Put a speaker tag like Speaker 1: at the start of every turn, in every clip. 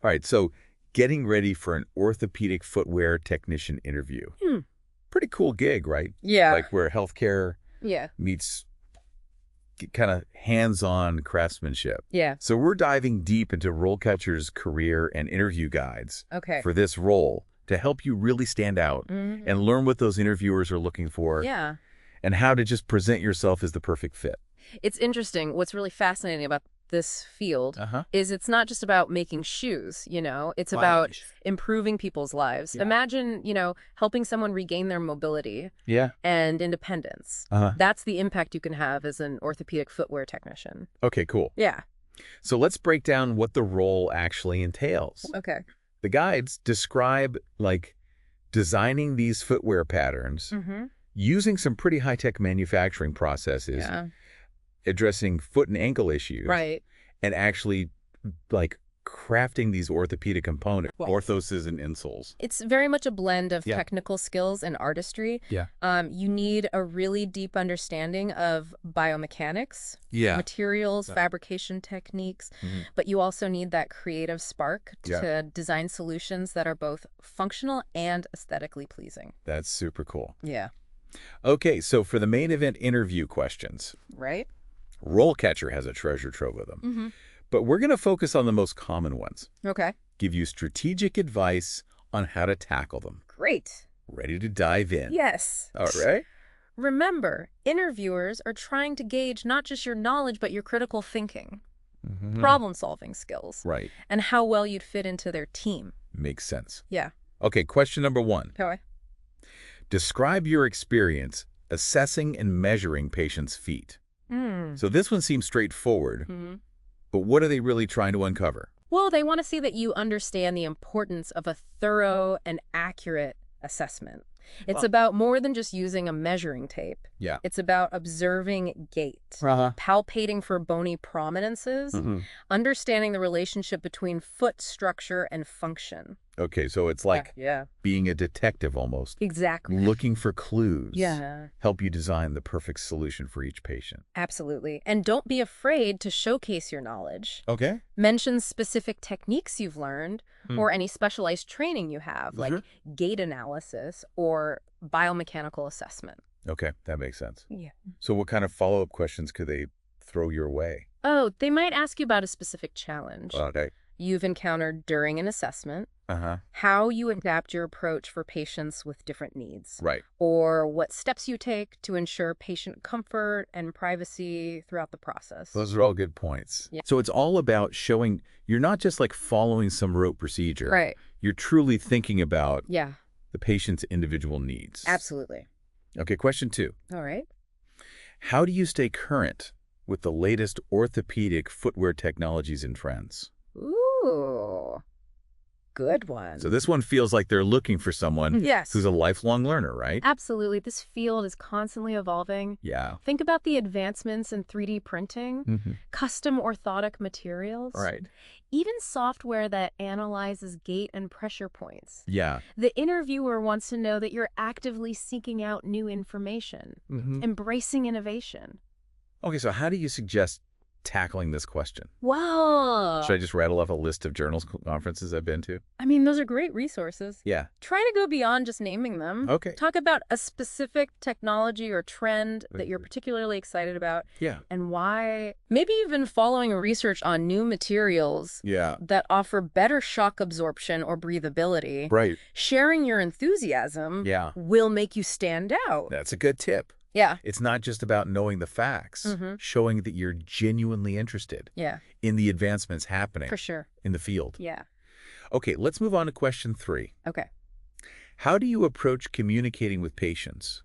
Speaker 1: All right, so getting ready for an orthopedic footwear technician interview. Pretty cool gig, right?
Speaker 2: Yeah.
Speaker 1: Like where healthcare meets kind of hands-on craftsmanship.
Speaker 2: Yeah.
Speaker 1: So we're diving deep into RoleCatcher's career and interview guides for this role to help you really stand out and learn what those interviewers are looking for and how to just present yourself as the perfect fit.
Speaker 2: It's interesting. What's really fascinating about this field is it's not just about making shoes, it's about improving people's lives. Imagine, helping someone regain their mobility and independence. That's the impact you can have as an orthopedic footwear technician.
Speaker 1: Okay, cool.
Speaker 2: Yeah.
Speaker 1: So let's break down what the role actually entails.
Speaker 2: Okay.
Speaker 1: The guides describe like designing these footwear patterns using some pretty high-tech manufacturing processes, addressing foot and ankle issues, and actually like crafting these orthopedic components, orthoses and insoles.
Speaker 2: It's very much a blend of technical skills and artistry. You need a really deep understanding of biomechanics, materials, fabrication techniques, but you also need that creative spark to design solutions that are both functional and aesthetically pleasing.
Speaker 1: That's super cool.
Speaker 2: Yeah.
Speaker 1: Okay, so for the main event interview questions, RoleCatcher has a treasure trove of them. But we're going to focus on the most common ones.
Speaker 2: Okay.
Speaker 1: Give you strategic advice on how to tackle them.
Speaker 2: Great.
Speaker 1: Ready to dive in?
Speaker 2: Yes.
Speaker 1: All right.
Speaker 2: Remember, interviewers are trying to gauge not just your knowledge, but your critical thinking, problem-solving skills, and how well you'd fit into their team.
Speaker 1: Makes sense.
Speaker 2: Yeah.
Speaker 1: Okay, question number 1.
Speaker 2: Okay.
Speaker 1: Describe your experience assessing and measuring patients' feet. So this one seems straightforward, but what are they really trying to uncover?
Speaker 2: Well, they want to see that you understand the importance of a thorough and accurate assessment. It's about more than just using a measuring tape. It's about observing gait, palpating for bony prominences, understanding the relationship between foot structure and function.
Speaker 1: Okay, so it's like being a detective almost.
Speaker 2: Exactly.
Speaker 1: Looking for clues.
Speaker 2: Yeah.
Speaker 1: Help you design the perfect solution for each patient.
Speaker 2: Absolutely. And don't be afraid to showcase your knowledge.
Speaker 1: Okay.
Speaker 2: Mention specific techniques you've learned or any specialized training you have, like gait analysis or biomechanical assessment.
Speaker 1: Okay, that makes sense.
Speaker 2: Yeah.
Speaker 1: So what kind of follow-up questions could they throw your way?
Speaker 2: Oh, they might ask you about a specific challenge
Speaker 1: Okay.
Speaker 2: you've encountered during an assessment, how you adapt your approach for patients with different needs, or what steps you take to ensure patient comfort and privacy throughout the process.
Speaker 1: Those are all good points. So it's all about showing you're not just like following some rote procedure. You're truly thinking about the patient's individual needs.
Speaker 2: Absolutely.
Speaker 1: Okay, question 2.
Speaker 2: All right.
Speaker 1: How do you stay current with the latest orthopedic footwear technologies and trends?
Speaker 2: Ooh, good one.
Speaker 1: So this one feels like they're looking for someone who's a lifelong learner, right?
Speaker 2: Absolutely. This field is constantly evolving.
Speaker 1: Yeah.
Speaker 2: Think about the advancements in 3D printing, custom orthotic materials, even software that analyzes gait and pressure points.
Speaker 1: Yeah.
Speaker 2: The interviewer wants to know that you're actively seeking out new information, embracing innovation.
Speaker 1: Okay, so how do you suggest tackling this question?
Speaker 2: Wow.
Speaker 1: Should I just rattle off a list of journals, conferences I've been to?
Speaker 2: I mean, those are great resources.
Speaker 1: Yeah.
Speaker 2: Try to go beyond just naming them.
Speaker 1: Okay.
Speaker 2: Talk about a specific technology or trend that you're particularly excited about.
Speaker 1: Yeah.
Speaker 2: And why. Maybe even following research on new materials that offer better shock absorption or breathability.
Speaker 1: Right.
Speaker 2: Sharing your enthusiasm will make you stand out.
Speaker 1: That's a good tip.
Speaker 2: Yeah.
Speaker 1: It's not just about knowing the facts, showing that you're genuinely interested in the advancements happening
Speaker 2: For sure.
Speaker 1: in the field.
Speaker 2: Yeah.
Speaker 1: Okay, let's move on to question 3.
Speaker 2: Okay.
Speaker 1: How do you approach communicating with patients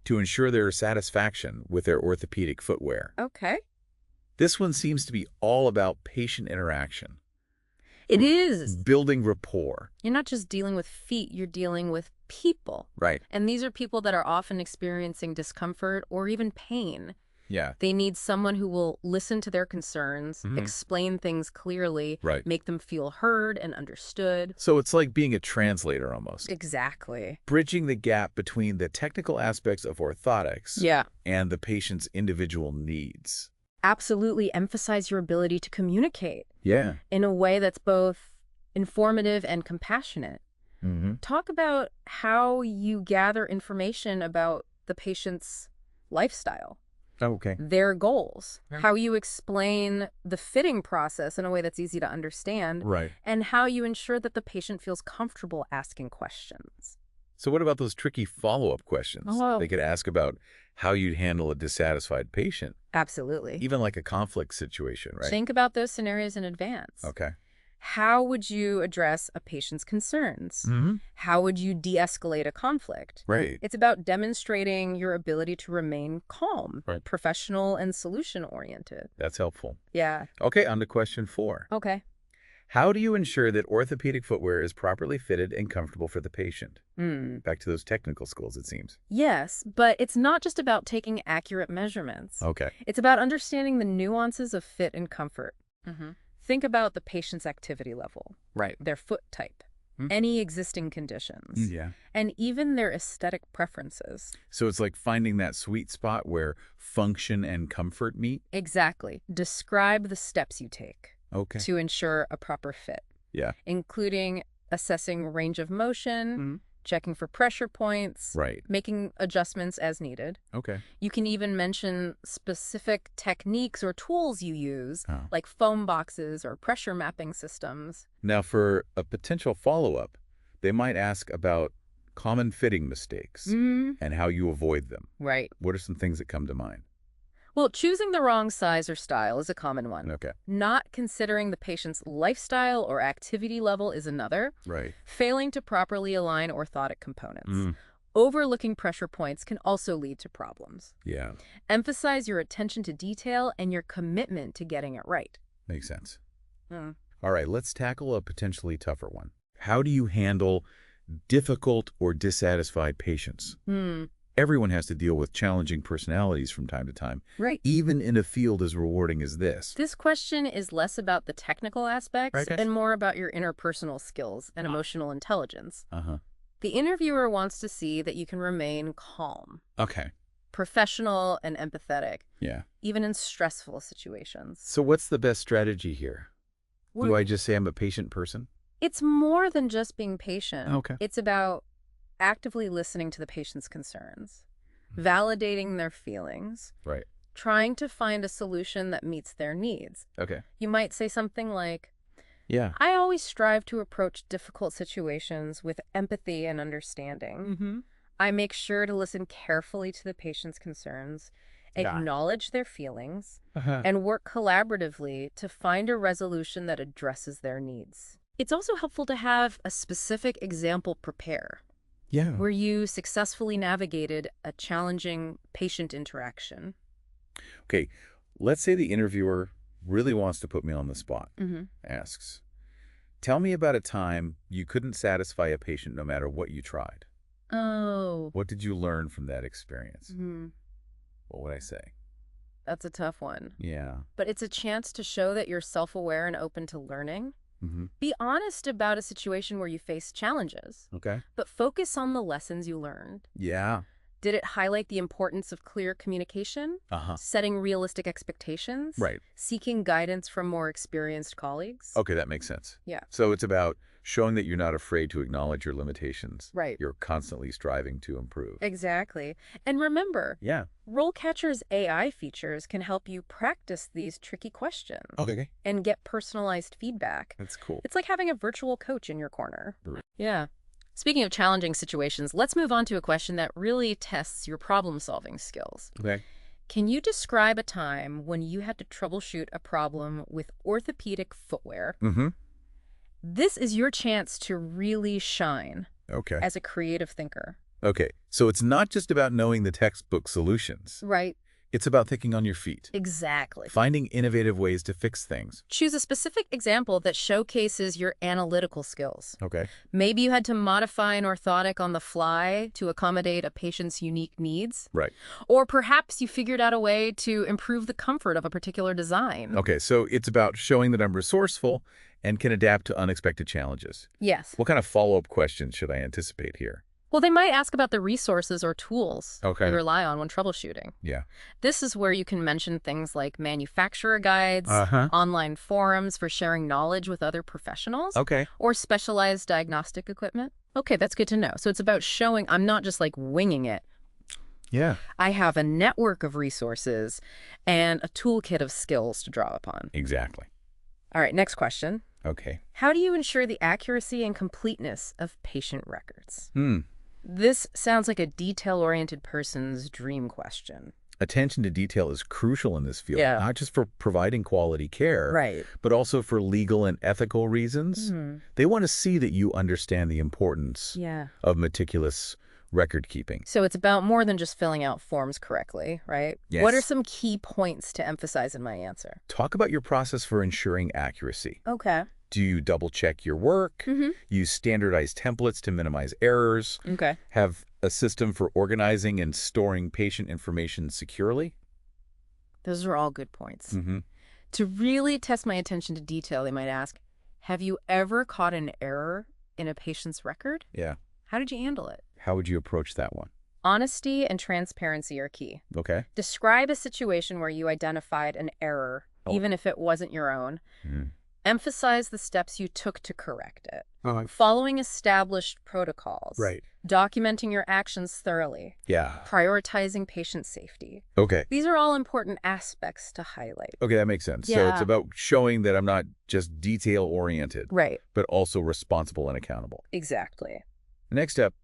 Speaker 1: to ensure their satisfaction with their orthopedic footwear?
Speaker 2: Okay.
Speaker 1: This one seems to be all about patient interaction.
Speaker 2: It is.
Speaker 1: Building rapport.
Speaker 2: You're not just dealing with feet, you're dealing with people.
Speaker 1: Right.
Speaker 2: And these are people that are often experiencing discomfort or even pain.
Speaker 1: Yeah.
Speaker 2: They need someone who will listen to their concerns, explain things clearly, make them feel heard and understood.
Speaker 1: So it's like being a translator almost.
Speaker 2: Exactly.
Speaker 1: Bridging the gap between the technical aspects of orthotics and the patient's individual needs.
Speaker 2: Absolutely emphasize your ability to communicate.
Speaker 1: Yeah.
Speaker 2: In a way that's both informative and compassionate. Talk about how you gather information about the patient's lifestyle.
Speaker 1: Okay.
Speaker 2: Their goals, how you explain the fitting process in a way that's easy to understand,
Speaker 1: Right.
Speaker 2: and how you ensure that the patient feels comfortable asking questions.
Speaker 1: So what about those tricky follow-up questions? They could ask about how you'd handle a dissatisfied patient.
Speaker 2: Absolutely.
Speaker 1: Even like a conflict situation, right?
Speaker 2: Think about those scenarios in advance.
Speaker 1: Okay.
Speaker 2: How would you address a patient's concerns? How would you de-escalate a conflict?
Speaker 1: Right.
Speaker 2: It's about demonstrating your ability to remain calm, professional, and solution-oriented.
Speaker 1: That's helpful.
Speaker 2: Yeah.
Speaker 1: Okay, on to question 4.
Speaker 2: Okay.
Speaker 1: How do you ensure that orthopedic footwear is properly fitted and comfortable for the patient? Back to those technical skills, it seems.
Speaker 2: Yes, but it's not just about taking accurate measurements.
Speaker 1: Okay.
Speaker 2: It's about understanding the nuances of fit and comfort. Think about the patient's activity level, their foot type, any existing conditions, and even their aesthetic preferences.
Speaker 1: So it's like finding that sweet spot where function and comfort meet?
Speaker 2: Exactly. Describe the steps you take to ensure a proper fit, including assessing range of motion, checking for pressure points, making adjustments as needed.
Speaker 1: Okay.
Speaker 2: You can even mention specific techniques or tools you use, like foam boxes or pressure mapping systems.
Speaker 1: Now, for a potential follow-up, they might ask about common fitting mistakes and how you avoid them.
Speaker 2: Right.
Speaker 1: What are some things that come to mind?
Speaker 2: Well, choosing the wrong size or style is a common one.
Speaker 1: Okay.
Speaker 2: Not considering the patient's lifestyle or activity level is another.
Speaker 1: Right.
Speaker 2: Failing to properly align orthotic components. Overlooking pressure points can also lead to problems.
Speaker 1: Yeah.
Speaker 2: Emphasize your attention to detail and your commitment to getting it right.
Speaker 1: Makes sense. All right, let's tackle a potentially tougher one. How do you handle difficult or dissatisfied patients? Everyone has to deal with challenging personalities from time to time, even in a field as rewarding as this.
Speaker 2: This question is less about the technical aspects and more about your interpersonal skills and emotional intelligence. The interviewer wants to see that you can remain calm, professional, and empathetic, even in stressful situations.
Speaker 1: So what's the best strategy here? Do I just say I'm a patient person?
Speaker 2: It's more than just being patient. It's about actively listening to the patient's concerns, validating their feelings, trying to find a solution that meets their needs. You might say something like, I always strive to approach difficult situations with empathy and understanding. I make sure to listen carefully to the patient's concerns, acknowledge their feelings, and work collaboratively to find a resolution that addresses their needs. It's also helpful to have a specific example prepare. Where you successfully navigated a challenging patient interaction.
Speaker 1: Okay, let's say the interviewer really wants to put me on the spot. Asks, tell me about a time you couldn't satisfy a patient no matter what you tried. What did you learn from that experience? What would I say?
Speaker 2: That's a tough one.
Speaker 1: Yeah.
Speaker 2: But it's a chance to show that you're self-aware and open to learning. Be honest about a situation where you face challenges. But focus on the lessons you learned. Did it highlight the importance of clear communication? Setting realistic expectations? Seeking guidance from more experienced colleagues?
Speaker 1: Okay, that makes sense. So it's about showing that you're not afraid to acknowledge your limitations. You're constantly striving to improve.
Speaker 2: Exactly. And remember, RoleCatcher's AI features can help you practice these tricky questions and get personalized feedback.
Speaker 1: That's cool.
Speaker 2: It's like having a virtual coach in your corner. Speaking of challenging situations, let's move on to a question that really tests your problem-solving skills. Can you describe a time when you had to troubleshoot a problem with orthopedic footwear? This is your chance to really shine as a creative thinker.
Speaker 1: So it's not just about knowing the textbook solutions. It's about thinking on your feet.
Speaker 2: Exactly.
Speaker 1: Finding innovative ways to fix things.
Speaker 2: Choose a specific example that showcases your analytical skills. Maybe you had to modify an orthotic on the fly to accommodate a patient's unique needs. Or perhaps you figured out a way to improve the comfort of a particular design.
Speaker 1: So it's about showing that I'm resourceful and can adapt to unexpected challenges.
Speaker 2: Yes.
Speaker 1: What kind of follow-up questions should I anticipate here?
Speaker 2: Well, they might ask about the resources or tools you rely on when troubleshooting.
Speaker 1: Yeah.
Speaker 2: This is where you can mention things like manufacturer guides, online forums for sharing knowledge with other professionals, or specialized diagnostic equipment. Okay, that's good to know. So it's about showing I'm not just like winging it.
Speaker 1: Yeah.
Speaker 2: I have a network of resources and a toolkit of skills to draw upon.
Speaker 1: Exactly.
Speaker 2: All right, next question.
Speaker 1: Okay.
Speaker 2: How do you ensure the accuracy and completeness of patient records? This sounds like a detail-oriented person's dream question.
Speaker 1: Attention to detail is crucial in this field, not just for providing quality care, but also for legal and ethical reasons. They want to see that you understand the importance of meticulous record keeping.
Speaker 2: So it's about more than just filling out forms correctly, right?
Speaker 1: Yes.
Speaker 2: What are some key points to emphasize in my answer?
Speaker 1: Talk about your process for ensuring accuracy.
Speaker 2: Okay.
Speaker 1: Do you double-check your work? Use standardized templates to minimize errors? Have a system for organizing and storing patient information securely?
Speaker 2: Those are all good points. To really test my attention to detail, they might ask, have you ever caught an error in a patient's record?
Speaker 1: Yeah.
Speaker 2: How did you handle it?
Speaker 1: How would you approach that one?
Speaker 2: Honesty and transparency are key.
Speaker 1: Okay.
Speaker 2: Describe a situation where you identified an error, even if it wasn't your own. Emphasize the steps you took to correct it. Following established protocols. Documenting your actions thoroughly. Prioritizing patient safety. These are all important aspects to highlight.
Speaker 1: Okay, that makes sense. So it's about showing that I'm not just detail-oriented, but also responsible and accountable.
Speaker 2: Exactly.
Speaker 1: Next step,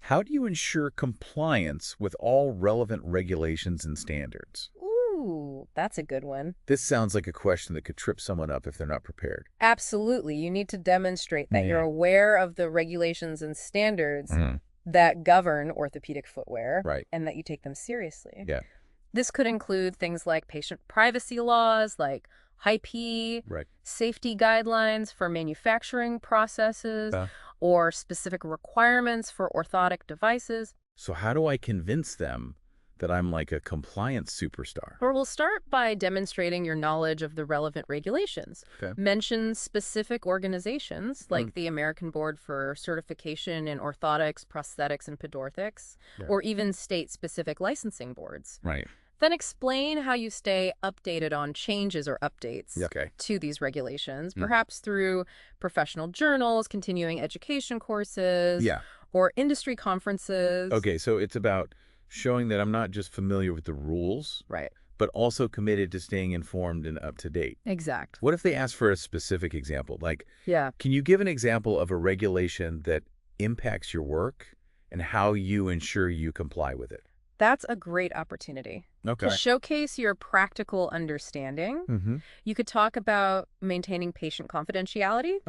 Speaker 1: how do you ensure compliance with all relevant regulations and standards?
Speaker 2: Ooh, that's a good one.
Speaker 1: This sounds like a question that could trip someone up if they're not prepared.
Speaker 2: Absolutely. You need to demonstrate that you're aware of the regulations and standards that govern orthopedic footwear and that you take them seriously. This could include things like patient privacy laws, like IP, safety guidelines for manufacturing processes, or specific requirements for orthotic devices.
Speaker 1: So how do I convince them that I'm like a compliance superstar?
Speaker 2: Or we'll start by demonstrating your knowledge of the relevant regulations. Mention specific organizations like the American Board for Certification in Orthotics, Prosthetics, and Pedorthics, or even state-specific licensing boards. Then explain how you stay updated on changes or updates to these regulations, perhaps through professional journals, continuing education courses, or industry conferences.
Speaker 1: Okay, so it's about showing that I'm not just familiar with the rules, but also committed to staying informed and up to date.
Speaker 2: Exact.
Speaker 1: What if they ask for a specific example? Like, can you give an example of a regulation that impacts your work and how you ensure you comply with it?
Speaker 2: That's a great opportunity. To showcase your practical understanding, you could talk about maintaining patient confidentiality.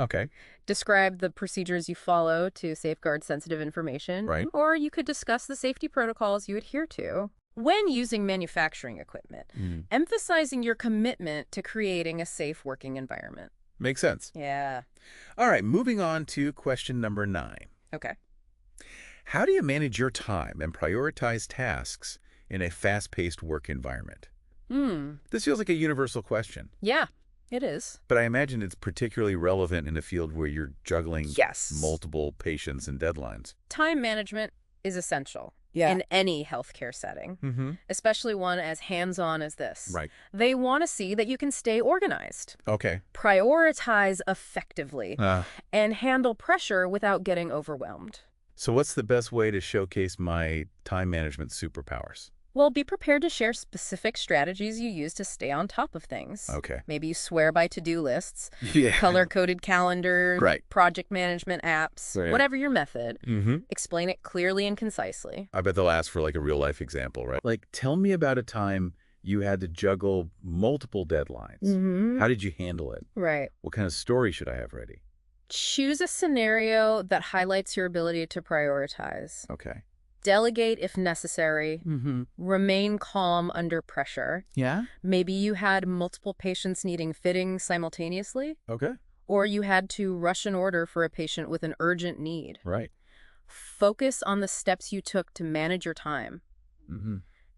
Speaker 2: Describe the procedures you follow to safeguard sensitive information. Or you could discuss the safety protocols you adhere to. When using manufacturing equipment, emphasizing your commitment to creating a safe working environment.
Speaker 1: Makes sense. All right, moving on to question number 9. How do you manage your time and prioritize tasks in a fast-paced work environment? This feels like a universal question.
Speaker 2: Yeah, it is.
Speaker 1: But I imagine it's particularly relevant in a field where you're juggling multiple patients and deadlines.
Speaker 2: Time management is essential in any healthcare setting, especially one as hands-on as this. They want to see that you can stay organized, prioritize effectively, and handle pressure without getting overwhelmed.
Speaker 1: So what's the best way to showcase my time management superpowers?
Speaker 2: Well, be prepared to share specific strategies you use to stay on top of things. Maybe you swear by to-do lists, color-coded calendars, project management apps, whatever your method. Explain it clearly and concisely.
Speaker 1: I bet they'll ask for like a real-life example, right? Like, tell me about a time you had to juggle multiple deadlines. How did you handle it? What kind of story should I have ready?
Speaker 2: Choose a scenario that highlights your ability to prioritize. Delegate if necessary. Remain calm under pressure. Maybe you had multiple patients needing fitting simultaneously. Or you had to rush an order for a patient with an urgent need. Focus on the steps you took to manage your time.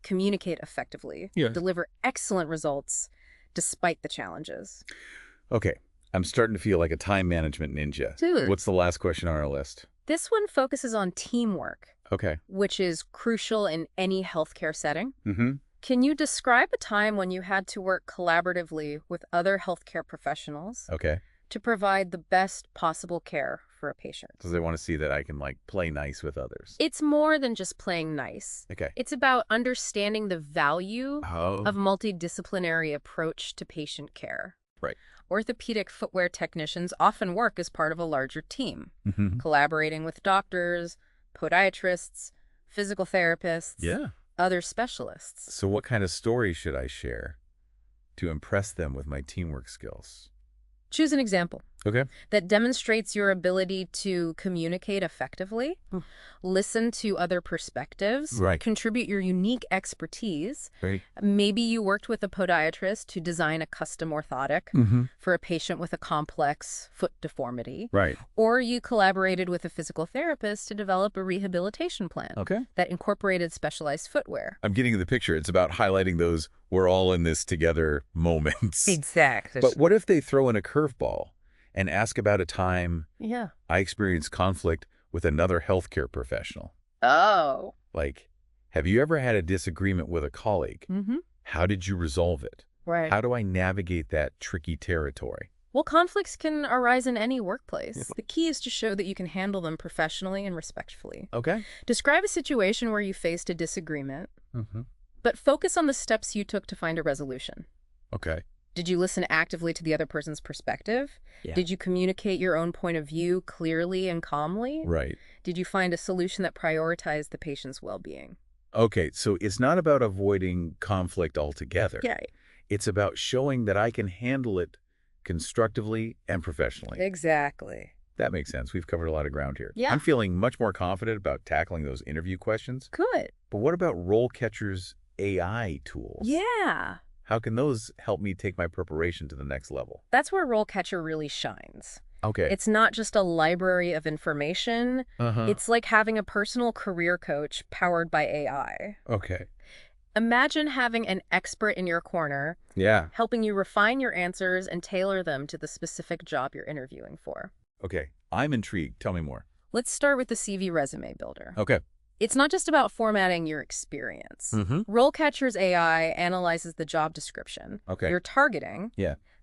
Speaker 2: Communicate effectively. Deliver excellent results despite the challenges.
Speaker 1: I'm starting to feel like a time management ninja.
Speaker 2: Dude.
Speaker 1: What's the last question on our list?
Speaker 2: This one focuses on teamwork.
Speaker 1: Okay.
Speaker 2: Which is crucial in any healthcare setting.
Speaker 1: Mm-hmm.
Speaker 2: Can you describe a time when you had to work collaboratively with other healthcare professionals to provide the best possible care for a patient?
Speaker 1: So they want to see that I can, like, play nice with others.
Speaker 2: It's more than just playing nice.
Speaker 1: Okay.
Speaker 2: It's about understanding the value of multidisciplinary approach to patient care.
Speaker 1: Right.
Speaker 2: Orthopedic footwear technicians often work as part of a larger team, collaborating with doctors, podiatrists, physical therapists, other specialists.
Speaker 1: So what kind of story should I share to impress them with my teamwork skills?
Speaker 2: Choose an example that demonstrates your ability to communicate effectively, listen to other perspectives, contribute your unique expertise. Maybe you worked with a podiatrist to design a custom orthotic for a patient with a complex foot deformity. Or you collaborated with a physical therapist to develop a rehabilitation plan that incorporated specialized footwear.
Speaker 1: I'm getting the picture. It's about highlighting those we're all in this together moments.
Speaker 2: Exactly.
Speaker 1: But what if they throw in a curveball and ask about a time I experienced conflict with another healthcare professional?
Speaker 2: Oh.
Speaker 1: Like, have you ever had a disagreement with a colleague? How did you resolve it? How do I navigate that tricky territory?
Speaker 2: Well, conflicts can arise in any workplace. The key is to show that you can handle them professionally and respectfully. Describe a situation where you faced a disagreement, but focus on the steps you took to find a resolution. Did you listen actively to the other person's perspective? Did you communicate your own point of view clearly and calmly? Did you find a solution that prioritized the patient's well-being?
Speaker 1: Okay, so it's not about avoiding conflict altogether. It's about showing that I can handle it constructively and professionally.
Speaker 2: Exactly.
Speaker 1: That makes sense. We've covered a lot of ground here. I'm feeling much more confident about tackling those interview questions.
Speaker 2: Good.
Speaker 1: But what about RoleCatcher's AI tools? How can those help me take my preparation to the next level?
Speaker 2: That's where RoleCatcher really shines. It's not just a library of information. It's like having a personal career coach powered by AI. Imagine having an expert in your corner, helping you refine your answers and tailor them to the specific job you're interviewing for.
Speaker 1: I'm intrigued. Tell me more.
Speaker 2: Let's start with the CV resume builder. It's not just about formatting your experience. RoleCatcher's AI analyzes the job description you're targeting,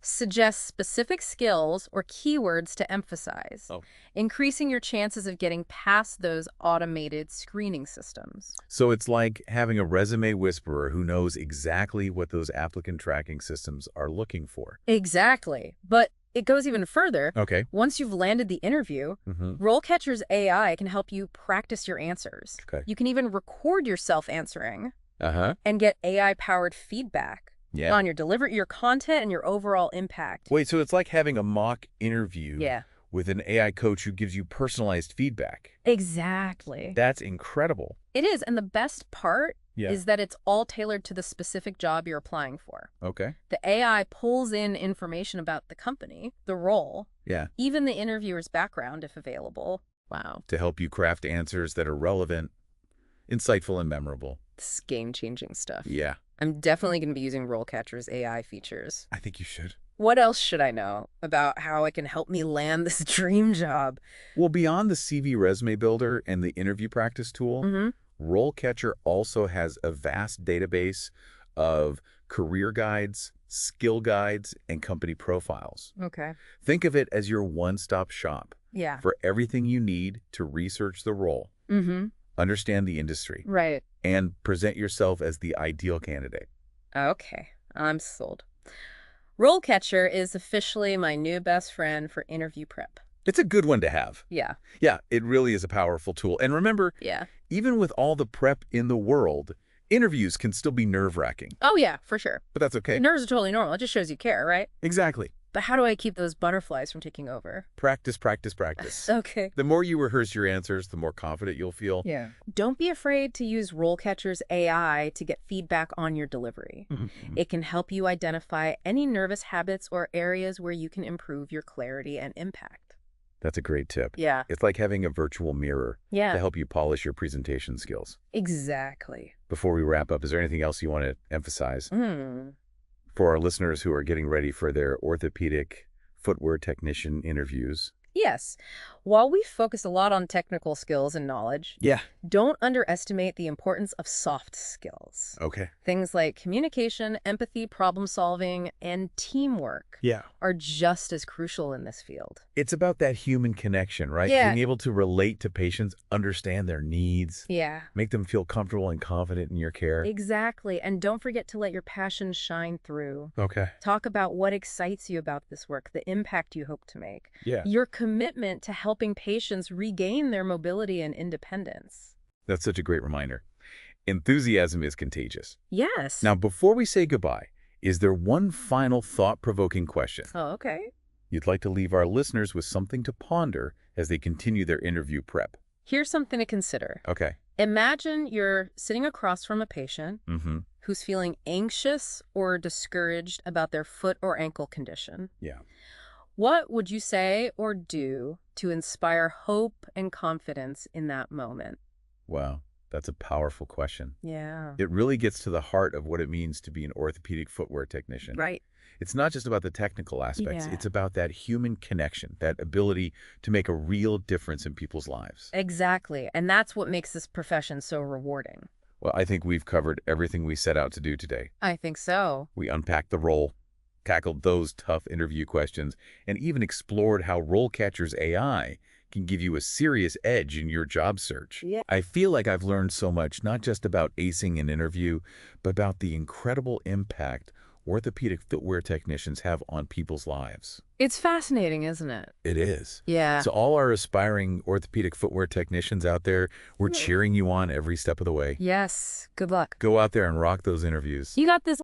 Speaker 2: suggests specific skills or keywords to emphasize, increasing your chances of getting past those automated screening systems.
Speaker 1: So it's like having a resume whisperer who knows exactly what those applicant tracking systems are looking for.
Speaker 2: Exactly. But it goes even further. Once you've landed the interview, RoleCatcher's AI can help you practice your answers. You can even record yourself answering and get AI-powered feedback on your delivery, your content, and your overall impact.
Speaker 1: Wait, so it's like having a mock interview with an AI coach who gives you personalized feedback.
Speaker 2: Exactly.
Speaker 1: That's incredible.
Speaker 2: It is, and the best part is that it's all tailored to the specific job you're applying for. The AI pulls in information about the company, the role, even the interviewer's background if available.
Speaker 1: To help you craft answers that are relevant, insightful, and memorable.
Speaker 2: This is game-changing stuff.
Speaker 1: Yeah.
Speaker 2: I'm definitely going to be using RoleCatcher's AI features.
Speaker 1: I think you should.
Speaker 2: What else should I know about how it can help me land this dream job?
Speaker 1: Well, beyond the CV resume builder and the interview practice tool, RoleCatcher also has a vast database of career guides, skill guides, and company profiles. Think of it as your one-stop shop for everything you need to research the role, understand the industry, and present yourself as the ideal candidate.
Speaker 2: I'm sold. RoleCatcher is officially my new best friend for interview prep.
Speaker 1: It's a good one to have.
Speaker 2: Yeah,
Speaker 1: it really is a powerful tool. And remember, even with all the prep in the world, interviews can still be nerve-wracking.
Speaker 2: Oh, yeah, for sure.
Speaker 1: But that's okay.
Speaker 2: Nerves are totally normal. It just shows you care, right?
Speaker 1: Exactly.
Speaker 2: But how do I keep those butterflies from taking over?
Speaker 1: Practice, practice, practice. The more you rehearse your answers, the more confident you'll feel.
Speaker 2: Don't be afraid to use RoleCatcher's AI to get feedback on your delivery. It can help you identify any nervous habits or areas where you can improve your clarity and impact.
Speaker 1: That's a great tip. It's like having a virtual mirror to help you polish your presentation skills.
Speaker 2: Exactly.
Speaker 1: Before we wrap up, is there anything else you want to emphasize? For our listeners who are getting ready for their orthopedic footwear technician interviews,
Speaker 2: Yes. While we focus a lot on technical skills and knowledge, don't underestimate the importance of soft skills.
Speaker 1: Okay.
Speaker 2: Things like communication, empathy, problem solving, and teamwork are just as crucial in this field.
Speaker 1: It's about that human connection, right? Being able to relate to patients, understand their needs, make them feel comfortable and confident in your care.
Speaker 2: Exactly. And don't forget to let your passion shine through.
Speaker 1: Okay.
Speaker 2: Talk about what excites you about this work, the impact you hope to make. Your commitment to helping patients regain their mobility and independence.
Speaker 1: That's such a great reminder. Enthusiasm is contagious.
Speaker 2: Yes.
Speaker 1: Now, before we say goodbye, is there one final thought-provoking question?
Speaker 2: Oh, okay.
Speaker 1: You'd like to leave our listeners with something to ponder as they continue their interview prep?
Speaker 2: Here's something to consider.
Speaker 1: Okay.
Speaker 2: Imagine you're sitting across from a patient who's feeling anxious or discouraged about their foot or ankle condition. What would you say or do to inspire hope and confidence in that moment?
Speaker 1: Wow, that's a powerful question.
Speaker 2: Yeah.
Speaker 1: It really gets to the heart of what it means to be an orthopedic footwear technician.
Speaker 2: Right.
Speaker 1: It's not just about the technical aspects. It's about that human connection, that ability to make a real difference in people's lives.
Speaker 2: Exactly. And that's what makes this profession so rewarding.
Speaker 1: Well, I think we've covered everything we set out to do today.
Speaker 2: I think so.
Speaker 1: We unpacked the role, tackled those tough interview questions, and even explored how RoleCatcher's AI can give you a serious edge in your job search. I feel like I've learned so much, not just about acing an interview, but about the incredible impact orthopedic footwear technicians have on people's lives.
Speaker 2: It's fascinating, isn't it?
Speaker 1: It is.
Speaker 2: Yeah.
Speaker 1: So all our aspiring orthopedic footwear technicians out there, we're cheering you on every step of the way.
Speaker 2: Yes. Good luck.
Speaker 1: Go out there and rock those interviews.
Speaker 2: You got this.